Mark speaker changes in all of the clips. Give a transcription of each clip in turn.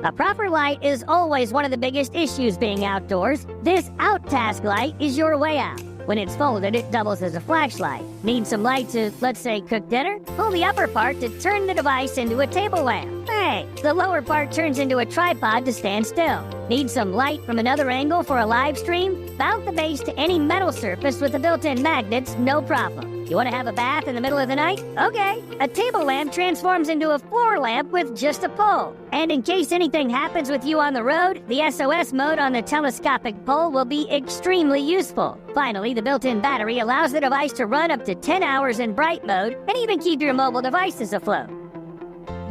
Speaker 1: A proper light is always one of the biggest issues being outdoors. This OutTask light is your way out. When it's folded, it doubles as a flashlight. Need some light to, let's say, cook dinner? Pull the upper part to turn the device into a table lamp. Hey, the lower part turns into a tripod to stand still. Need some light from another angle for a live stream? Mount the base to any metal surface with the built-in magnets, no problem. You want to have a bath in the middle of the night? Okay. A table lamp transforms into a floor lamp with just a pole. And in case anything happens with you on the road, the SOS mode on the telescopic pole will be extremely useful. Finally, the built-in battery allows the device to run up to 10 hours in bright mode and even keep your mobile devices afloat.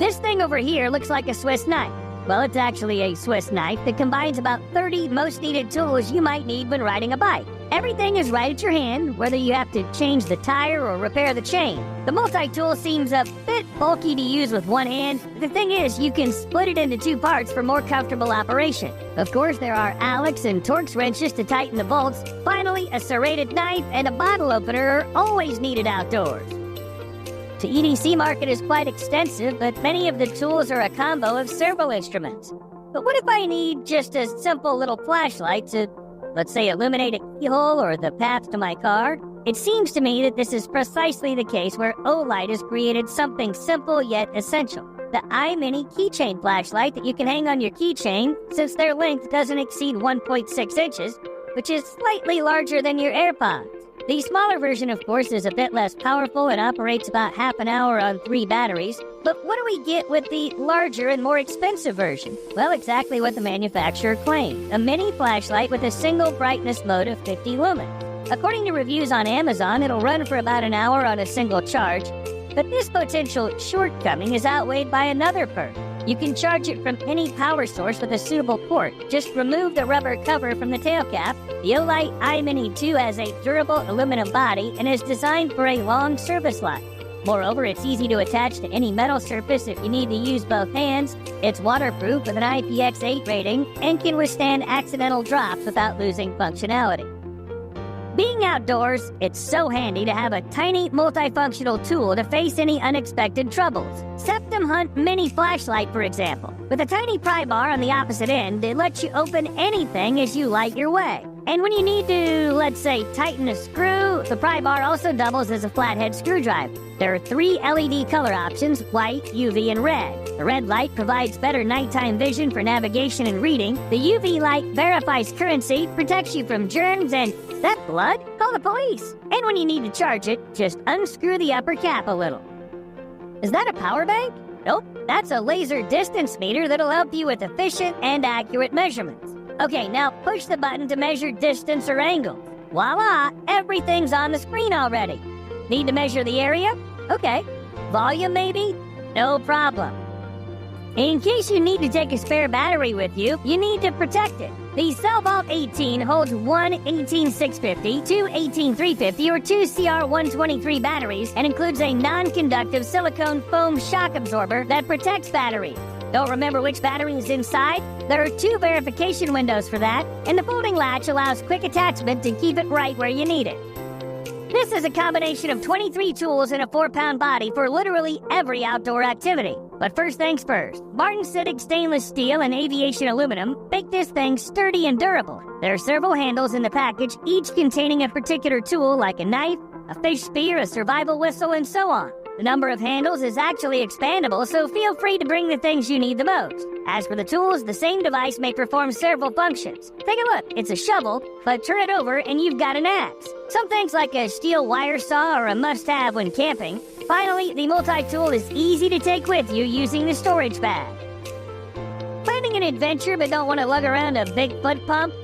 Speaker 1: This thing over here looks like a Swiss knife. Well, it's actually a Swiss knife that combines about 30 most needed tools you might need when riding a bike. Everything is right at your hand, whether you have to change the tire or repair the chain. The multi-tool seems a bit bulky to use with one hand. The thing is, you can split it into two parts for more comfortable operation. Of course, there are Alex and Torx wrenches to tighten the bolts. Finally, a serrated knife and a bottle opener are always needed outdoors. The EDC market is quite extensive, but many of the tools are a combo of several instruments. But what if I need just a simple little flashlight to, let's say, illuminate a keyhole or the path to my car? It seems to me that this is precisely the case where OLIGHT has created something simple yet essential. The IMINI Keychain flashlight that you can hang on your keychain, since their length doesn't exceed 1.6 inches, which is slightly larger than your AirPods. The smaller version, of course, is a bit less powerful and operates about half an hour on 3 batteries. But what do we get with the larger and more expensive version? Well, exactly what the manufacturer claimed. A mini flashlight with a single brightness mode of 50 lumens. According to reviews on Amazon, it'll run for about an hour on a single charge. But this potential shortcoming is outweighed by another perk. You can charge it from any power source with a suitable port. Just remove the rubber cover from the tail cap. The OLIGHT IMINI 2 has a durable aluminum body and is designed for a long service life. Moreover, it's easy to attach to any metal surface if you need to use both hands. It's waterproof with an IPX8 rating and can withstand accidental drops without losing functionality. Being outdoors, it's so handy to have a tiny multifunctional tool to face any unexpected troubles. Septum Hunt Mini Flashlight, for example. With a tiny pry bar on the opposite end, it lets you open anything as you light your way. And when you need to, let's say, tighten a screw, the pry bar also doubles as a flathead screwdriver. There are 3 LED color options, white, UV, and red. The red light provides better nighttime vision for navigation and reading. The UV light verifies currency, protects you from germs, and is that blood? Call the police. And when you need to charge it, just unscrew the upper cap a little. Is that a power bank? Nope, that's a laser distance meter that'll help you with efficient and accurate measurements. Okay, now push the button to measure distance or angle. Voila, everything's on the screen already. Need to measure the area? Okay. Volume maybe? No problem. In case you need to take a spare battery with you, you need to protect it. The CellVault-18 holds 1 18650, 2 18350, or 2 CR123 batteries and includes a non-conductive silicone foam shock absorber that protects batteries. Don't remember which battery is inside? There are 2 verification windows for that, and the folding latch allows quick attachment to keep it right where you need it. This is a combination of 23 tools in a 4-pound body for literally every outdoor activity. But first things first, martensitic stainless steel and aviation aluminum make this thing sturdy and durable. There are several handles in the package, each containing a particular tool like a knife, a fish spear, a survival whistle, and so on. The number of handles is actually expandable, so feel free to bring the things you need the most. As for the tools, the same device may perform several functions. Take a look, it's a shovel, but turn it over and you've got an axe. Some things like a steel wire saw are a must-have when camping. Finally, the multi-tool is easy to take with you using the storage bag. Planning an adventure but don't want to lug around a big foot pump?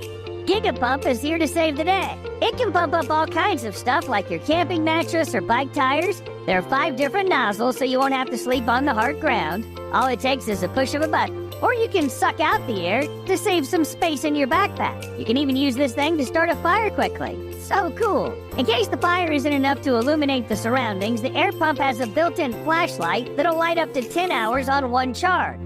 Speaker 1: GIGA Pump is here to save the day. It can pump up all kinds of stuff like your camping mattress or bike tires. There are 5 different nozzles so you won't have to sleep on the hard ground. All it takes is a push of a button. Or you can suck out the air to save some space in your backpack. You can even use this thing to start a fire quickly. So cool. In case the fire isn't enough to illuminate the surroundings, the air pump has a built-in flashlight that'll light up to 10 hours on 1 charge.